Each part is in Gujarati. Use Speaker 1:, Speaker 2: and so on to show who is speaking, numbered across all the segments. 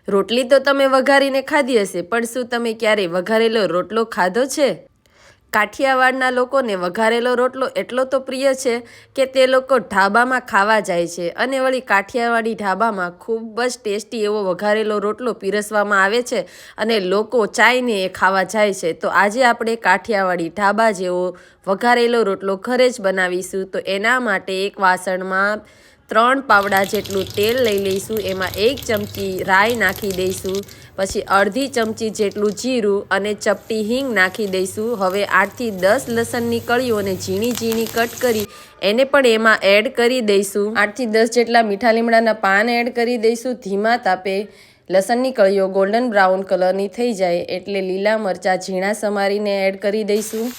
Speaker 1: રોટલી તો તમે વઘારીને ખાધી હશે, પણ શું તમે ક્યારેય વઘારેલો રોટલો ખાધો છે? કાઠિયાવાડના લોકોને વઘારેલો રોટલો એટલો તો પ્રિય છે કે તે લોકો ઢાબામાં ખાવા જાય છે, અને વળી કાઠિયાવાડી ઢાબામાં ખૂબ જ ટેસ્ટી એવો વઘારેલો રોટલો પીરસવામાં આવે છે અને લોકો ચાઈને એ ખાવા જાય છે. તો આજે આપણે કાઠિયાવાડી ઢાબા જેવો વઘારેલો રોટલો ઘરે જ બનાવીશું. તો એના માટે એક વાસણમાં 3 પાવડા જેટલું તેલ લઈ લઈશું. એમાં 1 ચમચી રાઈ નાખી દઈશું, પછી અડધી ચમચી જેટલું જીરું અને ચપટી હિંગ નાખી દઈશું. હવે 8 થી 10 લસણની કળીઓને ઝીણી ઝીણી કટ કરી એને પણ એમાં એડ કરી દઈશું. 8 થી 10 જેટલા મીઠા લીમડાના પાન એડ કરી દઈશું. ધીમા તાપે લસણની કળીઓ ગોલ્ડન બ્રાઉન કલરની થઈ જાય એટલે લીલા મરચાં ઝીણા સમારીને એડ કરી દઈશું,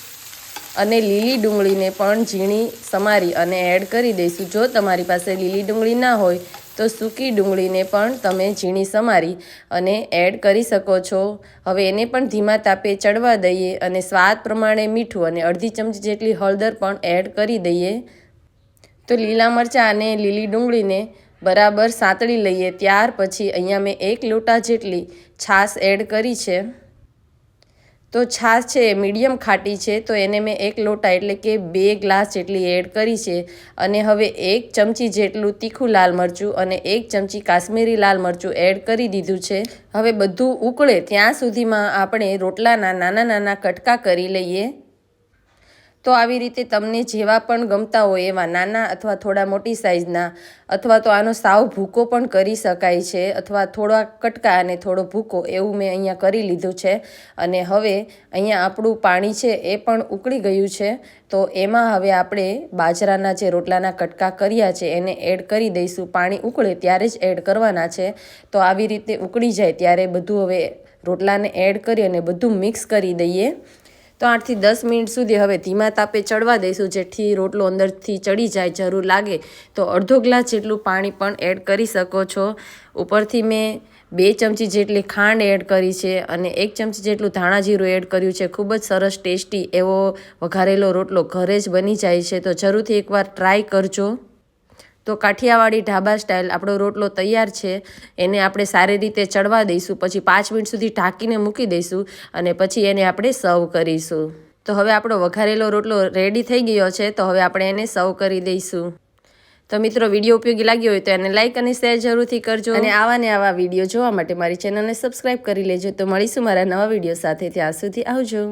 Speaker 1: અને લીલી ડુંગળીને પણ ઝીણી સમારી અને એડ કરી દઈશું. જો તમારી પાસે લીલી ડુંગળી ના હોય તો સૂકી ડુંગળીને પણ તમે ઝીણી સમારી અને એડ કરી શકો છો. હવે એને પણ ધીમા તાપે ચડવા દઈએ અને સ્વાદ પ્રમાણે મીઠું અને અડધી ચમચી જેટલી હળદર પણ એડ કરી દઈએ. તો લીલા મરચાં અને લીલી ડુંગળીને બરાબર સાંતળી લઈએ. ત્યાર પછી અહીંયા મેં 1 લોટા જેટલી છાશ એડ કરી છે. તો છાશ છે એ મીડિયમ ખાટી છે, તો એને મેં 1 લોટા એટલે કે 2 ગ્લાસ જેટલી એડ કરી છે. અને હવે 1 ચમચી જેટલું તીખું લાલ મરચું અને 1 ચમચી કાશ્મીરી લાલ મરચું એડ કરી દીધું છે. હવે બધું ઉકળે ત્યાં સુધીમાં આપણે રોટલાના નાના નાના કટકા કરી લઈએ. તો આવી રીતે તમને જેવા પણ ગમતા હોય એવા નાના અથવા થોડા મોટી સાઇઝના, અથવા તો આનો સાવ ભૂકો પણ કરી શકાય છે, અથવા થોડા કટકા અને થોડો ભૂકો એવું મેં અહીંયા કરી લીધું છે. અને હવે અહીંયા આપણું પાણી છે એ પણ ઉકળી ગયું છે. તો એમાં હવે આપણે બાજરાના જે રોટલાના કટકા કર્યા છે એને એડ કરી દઈશું. પાણી ઉકળે ત્યારે જ એડ કરવાના છે. તો આવી રીતે ઉકળી જાય ત્યારે બધું હવે રોટલાને એડ કરી અને બધું મિક્સ કરી દઈએ. તો 8 થી 10 મિનિટ સુધી હવે ધીમા તાપે ચડવા દઈશું, જેથી રોટલો અંદરથી ચડી જાય. જરૂર લાગે તો અડધો ગ્લાસ જેટલું પાણી પણ એડ કરી શકો છો. ઉપરથી મેં 2 ચમચી જેટલી ખાંડ એડ કરી છે અને 1 ચમચી જેટલું ધાણા જીરું એડ કર્યું છે. ખૂબ જ સરસ ટેસ્ટી એવો વઘારેલો રોટલો ઘરે જ બની જાય છે. તો જરૂરથી એકવાર ટ્રાય કરજો. તો કાઠિયાવાડી ઢાબા સ્ટાઇલ આપણો રોટલો તૈયાર છે. એને આપણે સારી રીતે ચડવા દઈશું, પછી 5 મિનિટ સુધી ઢાંકીને મૂકી દઈશું અને પછી એને આપણે સર્વ કરીશું. તો હવે આપણો વઘારેલો રોટલો રેડી થઈ ગયો છે. તો હવે આપણે એને સર્વ કરી દઈશું. તો મિત્રો, વિડીયો ઉપયોગી લાગ્યો હોય તો એને લાઇક અને શેર જરૂરથી કરજો, અને આવા ને આવા વિડીયો જોવા માટે મારી ચેનલને સબસ્ક્રાઈબ કરી લેજો. તો મળીશું મારા નવા વિડીયો સાથે. ત્યાં સુધી આવજો.